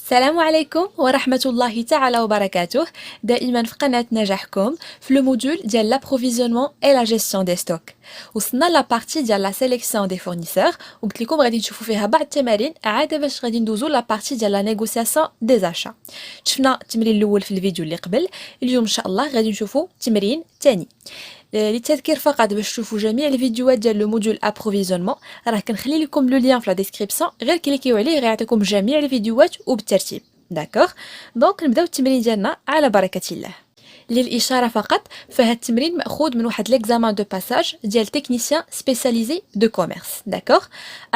السلام عليكم ورحمة الله تعالى وبركاته. دائما في قناة نجاحكم في لو موديول ديال l'approvisionnement et la gestion des stocks. وصلنا لا بارتي ديال لا سيليكسيون دي فورنيسور وقلت لكم غادي نشوفوا فيها بعض التمارين عاد باش غادي ندوزو لا بارتي ديال لا نيغوسياسيون دي زاشا. شفنا التمرين الاول في الفيديو اللي قبل. اليوم ان شاء الله غادي نشوفوا تمرين ثاني. للتذكير فقط باش تشوفوا جميع الفيديوهات ديال لو موديول ابروفيزيونمون راه كنخلي لكم لو لين في لا ديسكريبسيون غير كليكيو عليه غيعطيكم جميع الفيديوهات وبالترتيب. داكوغ دونك نبداو التمرين ديالنا على بركه الله. للاشاره فقط فهاد التمرين ماخوذ من واحد ليكزامان دو باساج ديال تكنيسيان سبيساليزي دو كوميرس. داكوغ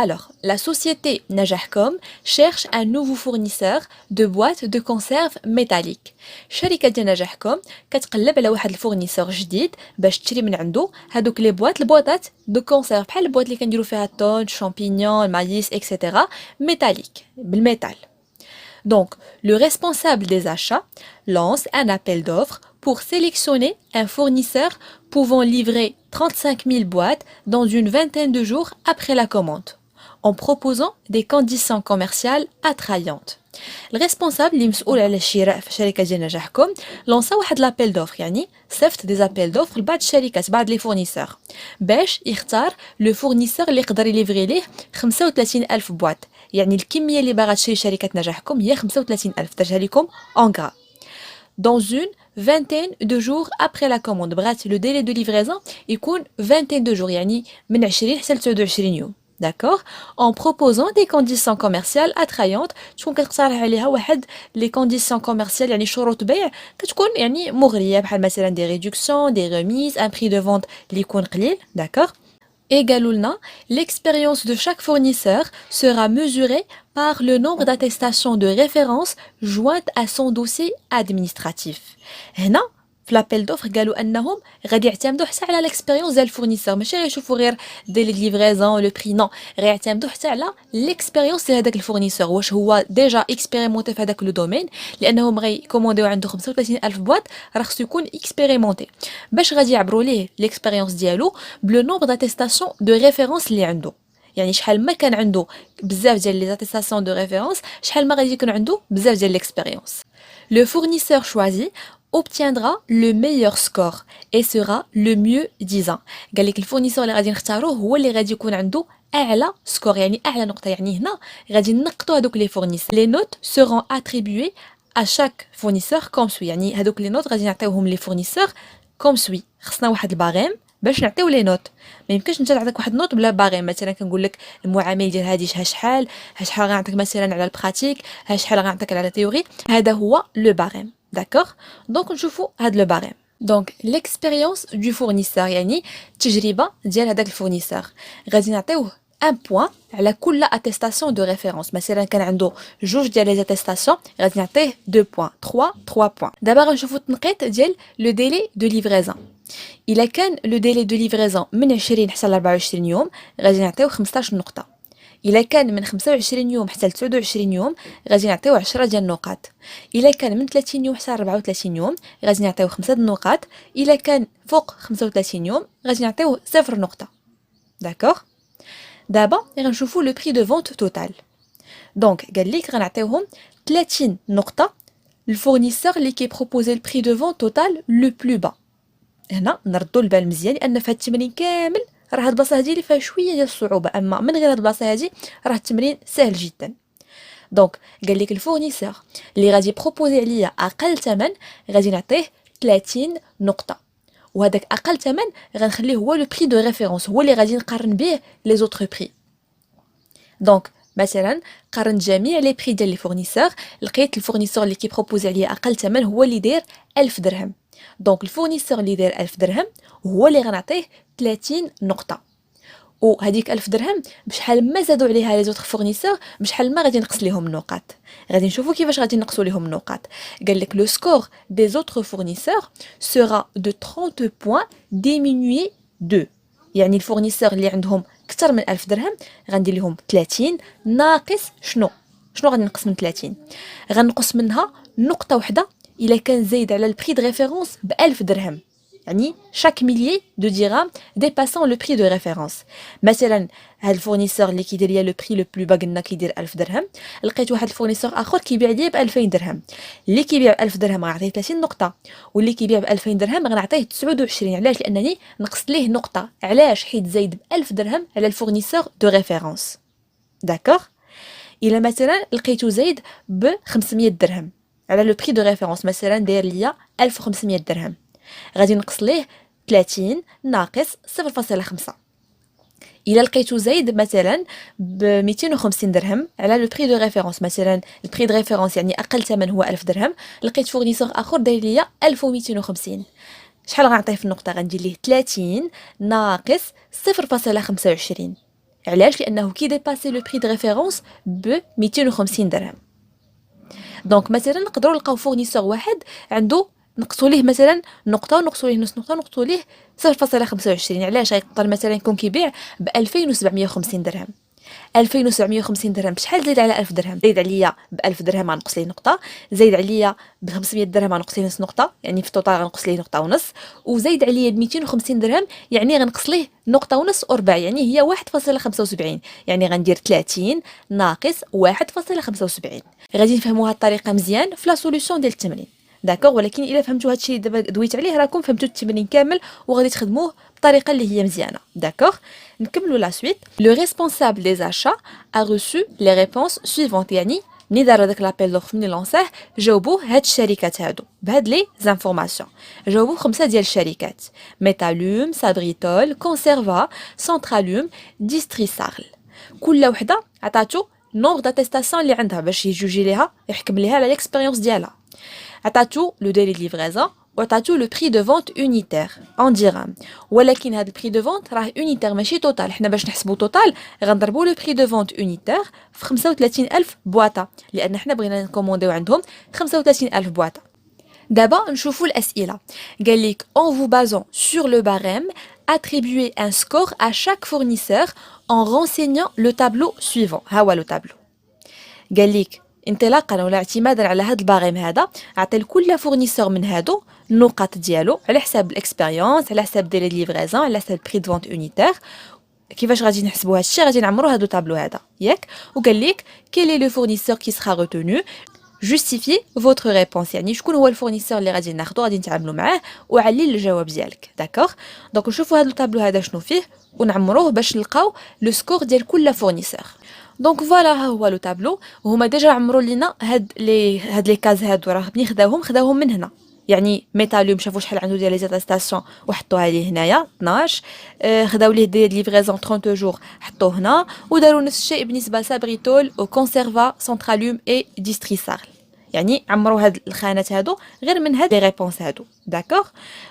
alors la société Najahcom cherche un nouveau fournisseur de boîtes de conserve métalliques. شركه ديال نجاحكم كتقلب على واحد الفورنيسور جديد باش تشري من عنده هادوك لي البواطات دو كونسيرف بحال البواط اللي كنديروا فيها الطون الشامبينيون المايس اكسيتيرا ميتاليك بالميتال. Donc, le responsable des achats lance un appel d'offres pour sélectionner un fournisseur pouvant livrer 35 000 boîtes dans une vingtaine de jours après la commande, en proposant des conditions commerciales attrayantes. الريسبونسابل اللي مسؤول على الشراء في شركه ديال نجاحكم لونسا واحد لابيل دوفر يعني صيفط دي زابيل دوفر لبعض الشركات بعض لي فورنيسور باش يختار لو فورنيسور اللي يقدر يليفري ليه 35000 بواط. يعني الكميه اللي باغا تشري شركه نجاحكم هي 35000 درتها لكم اون غرا dans une vingtaine de jours après la commande. بغات لو ديلي دو ليفريزون يكون 20 de jours يعني من 20 حتى ل 29 يوم. D'accord, en proposant des conditions commerciales attrayantes تكون كتقترح عليها واحد لي كونديسيون كوميرسيال يعني شروط بيع كتكون يعني مغريه بحال مثلا دي ريدكسيون دي ريميز ان بري دو فونت اللي يكون قليل. D'accord. Et قالوا لنا l'expérience de chaque fournisseur sera mesurée par le nombre d'attestations de référence jointes à son dossier administratif. هنا في لابيل دوفر قالوا انهم غادي يعتمدوا حتى على الاكسبيريونس ديال الفورنيسور ماشي غيشوفوا غير ديلي ليفريزون لو بري نو غيعتمدوا حتى على الاكسبيريونس ديال هذاك الفورنيسور واش هو ديجا اكسبيريمونتي في هذاك لو دومين لانهم غيكومونديو عنده 35000 بواط راه خصو يكون اكسبيريمونتي باش غادي يعبروا ليه الاكسبيريونس ديالو بلو نومبر داتيستاسيون دو ريفيرونس اللي عنده. يعني شحال ما كان عنده بزاف ديال لي زاتيستاسيون دو ريفيرونس شحال ما غادي يكون عنده بزاف ديال الاكسبيريونس. Le fournisseur choisi obtiendra le meilleur score et sera le mieux disant. قال لك الفورنيسور اللي غادي نختاروه هو اللي غادي يكون عنده اعلى سكور يعني اعلى نقطه. يعني هنا غادي نقطوا هذوك لي فورنيسور. Les notes seront attribuées à chaque fournisseur comme suit. يعني هذوك لي نوت غادي نعطيوهم لي فورنيسور comme suit. خصنا واحد الباغيم باش نعطيو لي نوت. ما يمكنش انت تعطيك واحد نوت بلا باغيم. مثلا كنقول لك المعامل ديال هذه شحال غنعطيك مثلا على البراتيك شحال غنعطيك على التيوري. هذا هو لو باغيم. D'accord. Donc نشوفوا هاد لو باغيم. Donc l'expérience du fournisseur يعني التجربه ديال هذاك الفورنيسور غادي نعطيوه ان بوين على كل اتيستاسيون دو ريفيرونس. مثلا كان عنده جوج ديال لي اتيستاسيون غادي نعطيه 2 بوين 3 بوين. دابا غنشوفوا التنقيط ديال لو ديلي دو ليفريزون. الا كان لو ديلي دو ليفريزون من 20 حتى ل 24 يوم غادي نعطيو 15 نقطه. الا كان من 25 يوم حتى ل 29 يوم غادي نعطيو 10 ديال النقاط. الا كان من 30 يوم حتى ل 34 يوم غادي نعطيو 5 النقاط. الا كان فوق 35 يوم غادي نعطيو 0 نقطه. داكوغ. دابا غنشوفوا لو بري دو فونت توتال. دونك قال لك غنعطيوهم 30 نقطه الفورنيسور اللي كيبروبوزي البري دو فونت توتال لو بلو با. هنا نردوا البال مزيان لان في هاد التمرين كامل راه هاد البلاصه هادي اللي فيها شويه ديال الصعوبه اما من غير هاد البلاصه هادي راه التمرين سهل جدا. دونك قال لك الفورنيسور اللي غادي بروبوزي عليا اقل ثمن غادي نعطيه 30 نقطه وهذاك اقل ثمن غنخليه هو لو بري دو ريفيرونس هو اللي غادي نقارن به لي زوتر بري. دونك مثلا قارنت جميع لي بري ديال لي فورنيسور لقيت الفورنيسور اللي كيبروبوزي عليا اقل ثمن هو اللي داير 1000 درهم. دونك الفورنيسور اللي داير 1000 درهم هو اللي غنعطيه 30 نقطه وهذيك 1000 درهم بشحال ما زادوا عليها لي زوتر فورنيسور بشحال ما غادي نقص ليهم النقاط. غادي نشوفوا كيفاش غادي نقصوا ليهم النقاط. قال لك لو سكور دي زوتر فورنيسور سورا دو 30 بوين ديمينوي 2. يعني الفورنيسور اللي عندهم اكثر من 1000 درهم غندير لهم 30 ناقص شنو غادي نقص من 30 غنقص منها نقطه واحده الا كان زايد على البري د ريفيرونس ب 1000 درهم. يعني chaque millier de dirhams dépassant le prix de référence. مثلا هاد الفورنيسور اللي كيدير ليا لو بري لو بلو با قلنا كيدير 1000 درهم، لقيت واحد الفورنيسور اخر كيبيع ليا ب 2000 درهم. اللي كيبيع ب 1000 درهم غنعطيه 30 نقطه، واللي كيبيع ب 2000 درهم غنعطيه 29. علاش؟ لانني نقصت ليه نقطه. علاش؟ حيت زايد ب 1000 درهم على الفورنيسور دو ريفيرونس. داكوغ. الا مثلا لقيتو زايد ب 500 درهم على لو بري دو ريفيرونس، مثلا داير ليا 1500 درهم، غادي نقص ليه 30 ناقص 0.5. الا لقيتو زايد مثلا ب 250 درهم على لو بري دو ريفيرونس، مثلا البري دو ريفيرونس يعني اقل ثمن هو 1000 درهم، لقيت فورنيسور اخر داير ليا 1250، شحال غنعطيه في النقطه؟ غندير ليه 30 ناقص 0.25. علاش؟ لانه كي ديباسي لو بري دو ريفيرونس ب 250 درهم. دونك مثلا نقدروا نلقاو فورنيسور واحد عنده نقصوا ليه مثلا نقطه ونقصوا ليه نص نقطه ونقصوا ليه 0.25. علاش؟ غيقدر مثلا يكون كيبيع ب 2750 درهم. 2750 درهم بشحال زايد على 1000 درهم؟ زايد عليا ب 1000 درهم غنقص ليه نقطه، زايد عليا ب 500 درهم غنقص ليه نص نقطه، يعني في التوتال غنقص ليه نقطه ونص، وزايد عليا ب 250 درهم يعني غنقص ليه نقطه ونص وربع، يعني هي 1.75. يعني غندير 30 ناقص 1.75. غادي نفهموا هاد الطريقه مزيان في لا سوليوشن ديال التمرين. داكوغ. ولكن الا فهمتوا هادشي اللي دابا دويت عليه راكم فهمتوا التمرين كامل وغادي تخدموه بطريقه اللي هي مزيانه. داكوغ. نكملوا لا سويت. لو ريسبونسابل دي achats a reçu les réponses suivantes. يعني ملي دار هذاك لابيل دوغ ملي لونساه جاوبوه هاد الشركات هادو بهاد لي زانفورماسيون. جاوبوه 5 ديال الشركات: ميتالوم، سابريتول، كونسيرفا، سنترالوم، ديستريسارل. كل وحده عطاتو نومبر داتيستاسيون اللي عندها باش يجوجي ليها يحكم ليها على ليكسبيريونس ديالها. عطاتو لو ديلي دو ليفريزون وعطاتو لو بري دو فونت اونيتير ان درهم. ولكن هاد البري دو فونت راه اونيتير ماشي توتال. حنا باش نحسبو توتال غنضربو لو بري دو فونت اونيتير في 35000 بواطه، لان حنا بغينا نكومونديو عندهم 35000 بواطه. دابا نشوفو الاسئله. قال لك en vous basant sur le barème attribuez un score à chaque fournisseur en renseignant le tableau suivant. ها هو لو تابلو. قال لك انطلاقا ولا اعتمادا على هذا الباريم هذا عطي لكل فورنيسور من هادو النقاط ديالو على حساب الاكسبيريونس، على حساب ديال ليفريزون، على حساب بري دو فونت اونيتير. كيفاش غادي نحسبوا هادشي؟ غادي نعمروا هادو طابلو هذا ياك. وقال لك كيل لي لو فورنيسور كي سرا روتونو، جوستيفي فوتر ريبونس. يعني شكون هو الفورنيسور اللي غادي ناخذو غادي نتعاملوا معاه وعلل الجواب ديالك. داكوغ. دونك نشوفوا هذا الطابلو هذا شنو فيه ونعمروه باش نلقاو لو سكور ديال كل فورنيسور. دونك فوالا ها هو لو طابلو. وهما ديجا عمروا لينا هاد لي كاز هادو راه ملي خداوهم من هنا. يعني ميتالوم شافوا شحال عنده ديال لي زاتاستاسيون وحطوها ليه هنايا 12. خداو ليه ديال ليفريزون 30 جور حطوه هنا، وداروا نفس الشيء بالنسبه لسابريتول وكونسيرفا سنترالوم اي ديستريسارل. يعني عمروا هاد الخانات هادو غير من هاد لي ريبونس هادو. داكوغ.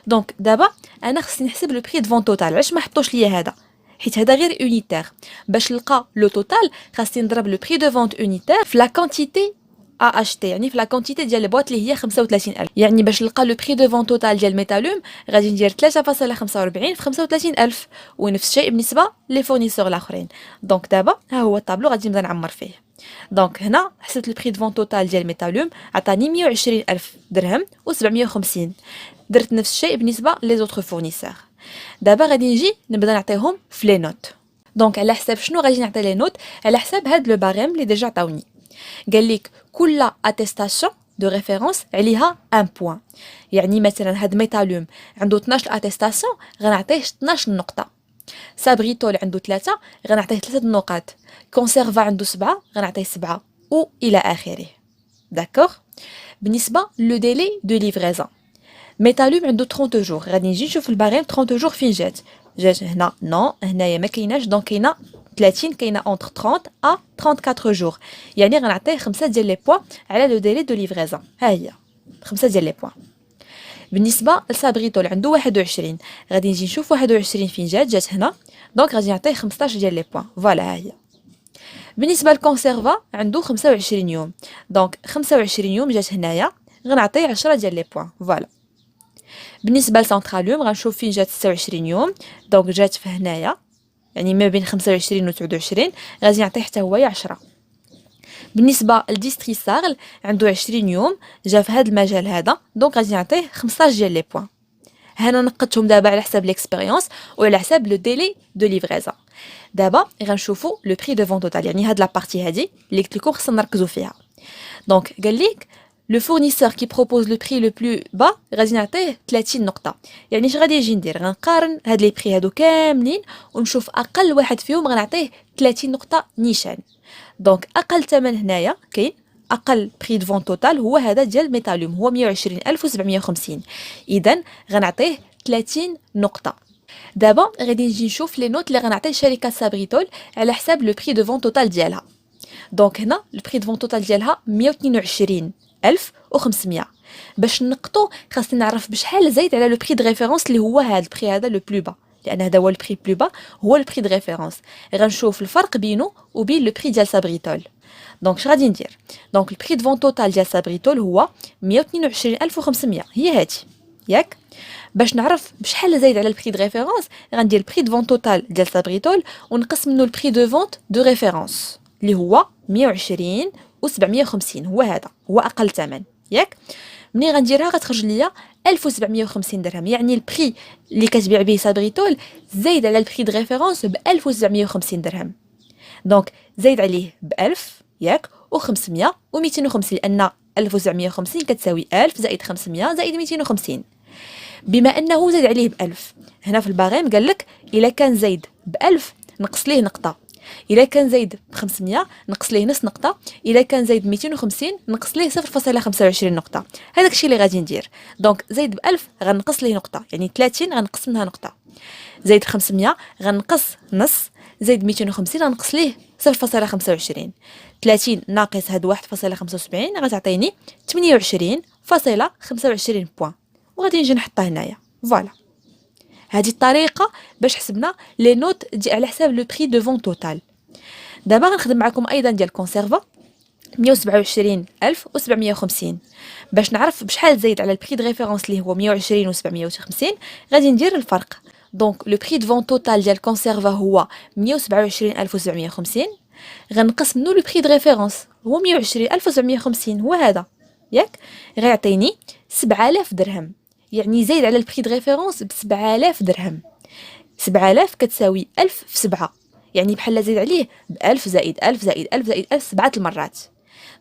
دونك دابا انا خصني نحسب لو بري دو فون توتال. علاش ما حطوش ليا هذا؟ حيت هذا غير اونيتير. باش نلقى لو توتال خاصني نضرب لو بري دو فونت اونيتير في لا كونتيتي ا اشتي، يعني في لا كونتيتي ديال البواط اللي هي 35000. يعني باش نلقى لو بري دو فون توتال ديال ميتالوم غادي ندير 3.45 في 35000، ونفس الشيء بالنسبه لي فورنيسور الاخرين. دونك دابا ها هو الطابلو غادي نبدا نعمر فيه. دونك هنا حسبت لو بري دو فون توتال ديال ميتالوم عطاني 120000 درهم و750. درت نفس الشيء بالنسبه لي زوتر فورنيسور. دابا غادي نجي نبدا نعطيهم في لي نوت. دونك على حساب شنو غادي نعطي لي نوت؟ على حساب هاد لو باريم اللي ديجا عطاوني. قال لك كل اتيستاسيون دو ريفيرونس عليها ان بوين. يعني مثلا هاد ميتالوم عنده 12 اتيستاسيون غنعطيه 12 نقطه. سابريتول عنده 3 غنعطيه 3 نقاط. كونسيرفا عنده 7 غنعطيه 7 و الى اخره. داكوغ. بالنسبه لو ديلي دو ليفريزون ميتالوم عنده 30 جور. غادي نجي نشوف الباريم 30 جور فين جات هنا نو، هنايا ما كايناش. دونك كاينه 30 كاينه اونتر 30 ا 34 جور. يعني غنعطيه 5 ديال لي بوين على لو ديلي دو ليفريزون. ها هي 5 ديال لي بوين. بالنسبه لسابريتول عنده 21. غادي نجي نشوف 21 فين جات هنا. دونك غادي نعطيه 15 ديال لي بوين. فوالا ها هي. بالنسبه للكونسيرفا عنده 25 يوم. دونك 25 يوم جات هنايا غنعطيه 10 ديال لي بوين. فوالا. بالنسبه لسنترالوم غنشوف فين جات 26 يوم. دونك جات في هنايا، يعني ما بين 25 و 29 غادي نعطيه حتى هو 10. بالنسبه لديستريسارل عنده 20 يوم جا في هذا المجال هذا. دونك غادي نعطيه 15 ديال لي بوين. هنا نقدتهم دابا على حساب l'expérience وعلى حساب le délai de livraison. دابا غنشوفوا le prix de vente total، يعني هاد لا بارتي هادي اللي قلت لكم خصنا نركزوا فيها. دونك قال لك le fournisseur qui propose le prix le plus bas غادي نعطيه 30 نقطة. يعني اش غادي نجي ندير؟ غنقارن هاد لي بري هادو كاملين ونشوف اقل واحد فيهم غنعطيه 30 نقطة نيشان. دونك اقل ثمن هنايا كاين اقل بري دو فون توتال هو هذا ديال ميتالوم، هو 120750. اذا غنعطيه 30 نقطة. دابا غادي نجي نشوف لي نوت اللي غنعطي شركة سابريتول على حساب لو بري دو فون توتال ديالها. دونك هنا لو بري دو فون توتال ديالها 122500. باش نقطو خاصني نعرف بشحال زايد على لو بري دو ريفيرونس اللي هو هذا البري هذا لو بلو با، لان هذا هو لو بري بلو با، هو لو بري دو ريفيرونس. غنشوف الفرق بينه وبين لو بري ديال سابريتول. دونك اش غادي ندير؟ دونك البري دو فون توتال ديال سابريتول هو 122500، هي هادي ياك. باش نعرف بشحال زايد على البري دو ريفيرونس غندير البري دو فون توتال ديال سابريتول ونقص منه البري دو فونت دو ريفيرونس اللي هو 120750، هو هذا هو اقل ثمن ياك. ملي غنديرها غتخرج ليا 1750 درهم، يعني البري اللي كتبيع به سابريتول زايد على البري دو ريفيرونس ب 1750 درهم. دونك زايد عليه ب 1000 ياك و500 و250، لان 1750 كتساوي 1000 زائد 500 زائد 250. بما انه زاد عليه ب 1000 هنا في الباغيم قال لك الا كان زايد ب 1000 نقص ليه نقطه، الا كان زايد ب 500 نقص ليه نص نقطه، الا كان زايد ب 250 نقص ليه 0.25 نقطه. هذاك الشيء اللي غادي ندير. دونك زايد ب 1000 غنقص ليه نقطه، يعني 30 غنقص منها نقطه. زايد 500 غنقص نص، زايد 250 غنقص ليه 0.25. 30 ناقص هاد 1.75 غتعطيني 28.25 بوان، وغادي نجي نحطها هنايا. فوالا هذه الطريقه باش حسبنا لي نوت على حساب لو بري دو فون توتال. دابا غنخدم معكم ايضا ديال كونسيرفا 127750. باش نعرف بشحال زايد على البري دو ريفيرونس اللي هو 120750 غادي ندير الفرق. دونك لو بري دو فون توتال ديال كونسيرفا هو 127750، غنقص منه لو بري دو ريفيرونس هو 120750، هو هذا ياك. غيعطيني 7000 درهم، يعني زايد على البري دو ريفيرونس ب 7000 درهم. 7000 كتساوي 1000 في 7، يعني بحال زايد عليه ب 1000 زائد 1000 زائد 1000 زائد 1000 7 المرات.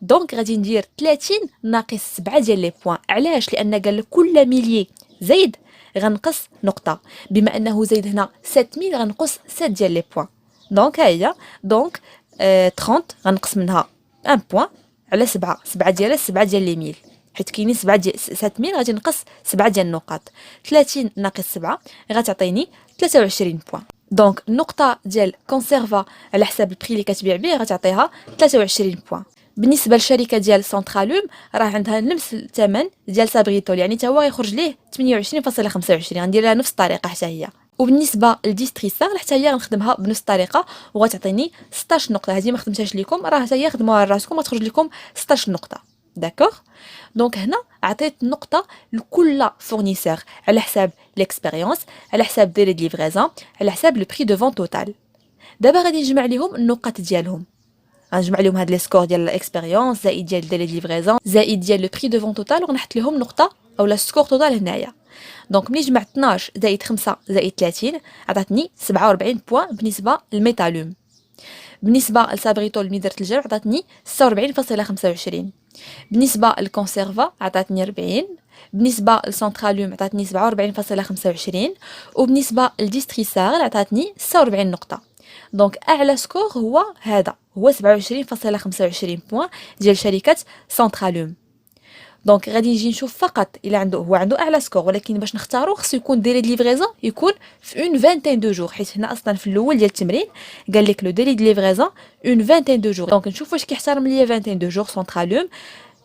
دونك غادي ندير 30 ناقص 7 ديال لي بوين. علاش؟ لان قال لك كل مليي زايد غنقص نقطه، بما انه زايد هنا 7000 غنقص 7 ديال لي بوين. دونك ها هي. دونك 30 غنقص منها 1 بوين على 7 ديالها 7 ديال لي ميل، حيت كاينين 7 ديال 7000 غادي نقص 7 ديال النقاط. 30 ناقص 7 غتعطيني 23 بوين. دونك النقطه ديال كونسيرفا على حساب البري اللي كتبيع به غتعطيها 23 بوين. بالنسبه للشركه ديال سنترالوم راه عندها نفس الثمن ديال سابريتول، يعني حتى هو غيخرج ليه 28.25. غندير لها نفس الطريقه حتى هي. وبالنسبه للديستريسار حتى هي غنخدمها بنفس الطريقه وغتعطيني 16 نقطه. هذه ما خدمتهاش لكم، راه حتى هي خدموها لراسكم وتخرج لكم 16 نقطه. داكوغ. دونك هنا عطيت نقطه لكل فورنيسور على حساب ليكسبيريونس، على حساب ديلي دو ليفريزون، على حساب لو بري دو فون توتال. دابا غادي نجمع لهم النقط ديالهم، غنجمع لهم هاد لي سكور ديال الاكسبيريونس زائد ديال ديلي دو ليفريزون زائد ديال لو بري دو فون توتال، وغنحط لهم نقطه اولا سكور توتال هنايا. دونك ملي جمعت 12 زائد 5 زائد 30 عطاتني 47 بوين بالنسبه للميتالوم. بالنسبه لسابريتول ملي درت الجمع عطاتني 46.25. بالنسبه للكونسيرفا عطاتني 40. بالنسبه للسنترالوم عطاتني 47.25. وبالنسبه للديستريسار عطاتني 46 نقطه. دونك اعلى سكور هو هذا، هو 27.25 بوين ديال شركه سنترالوم. دونك غادي نجي نشوف فقط الا هو عنده اعلى سكور، ولكن باش نختارو خصو يكون ديلي دو ليفريزون يكون في اون 21 دو جور، حيت هنا اصلا في الاول ديال التمرين قال لك لو ديلي دو ليفريزون اون 21 دو جور. دونك نشوف واش كيحترم ليا 21 دو جور سنترالوم.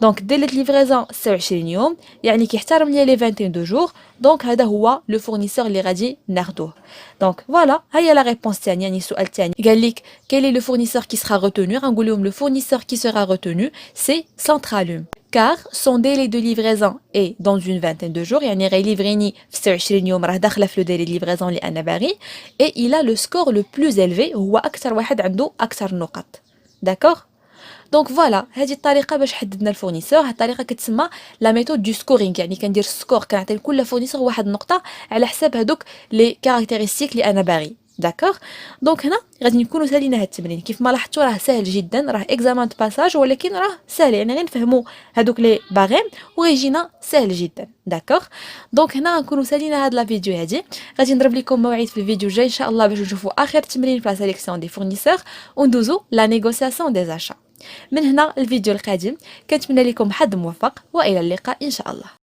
دونك ديلي دو ليفريزون 26 يوم، يعني كيحترم ليا لي 21 دو جور. دونك هذا هو لو فورنيسور اللي غادي ناخذوه. دونك فوالا هي لا ريبونس الثانيه، يعني السؤال الثاني قال لك كيل لو فورنيسور كي سera retenu. غنقول لهم لو فورنيسور كي sera retenu سي سنترالوم car son délai de livraison est dans une vingtaine de jours, يعني غيليفريني في 26 يوم، راه داخله في لو ديلي دو ليفريزون اللي انا باغي. et il a le score le plus élevé، هو اكثر واحد عنده اكثر نقط. داكوغ. دونك فوالا هذه الطريقه باش حددنا الفورنيسور. هذه الطريقه كتسمى لا ميثود دو سكورينغ، يعني كندير السكور كنعطي لكل فورنيسور واحد النقطه على حساب هذوك لي كاركتيرستيك اللي انا باغي. داكوغ. دونك هنا غادي نكونوا سالينا هذا التمرين. كيف ما لاحظتوا راه سهل جدا، راه اكزامان دو باساج ولكن راه سهل، يعني غير نفهموا هذوك لي باغيم وغيجينا سهل جدا. داكوغ. دونك هنا غنكونوا سالينا هاد لا فيديو هادي. غادي نضرب لكم موعد في الفيديو الجاي ان شاء الله باش نشوفوا اخر تمرين في لا سيليكسيون دي فورنيسور وندوزو لا نيغوسياسيون دي زاشا. من هنا الفيديو القادم كنتمنى لكم حظ موفق والى اللقاء ان شاء الله.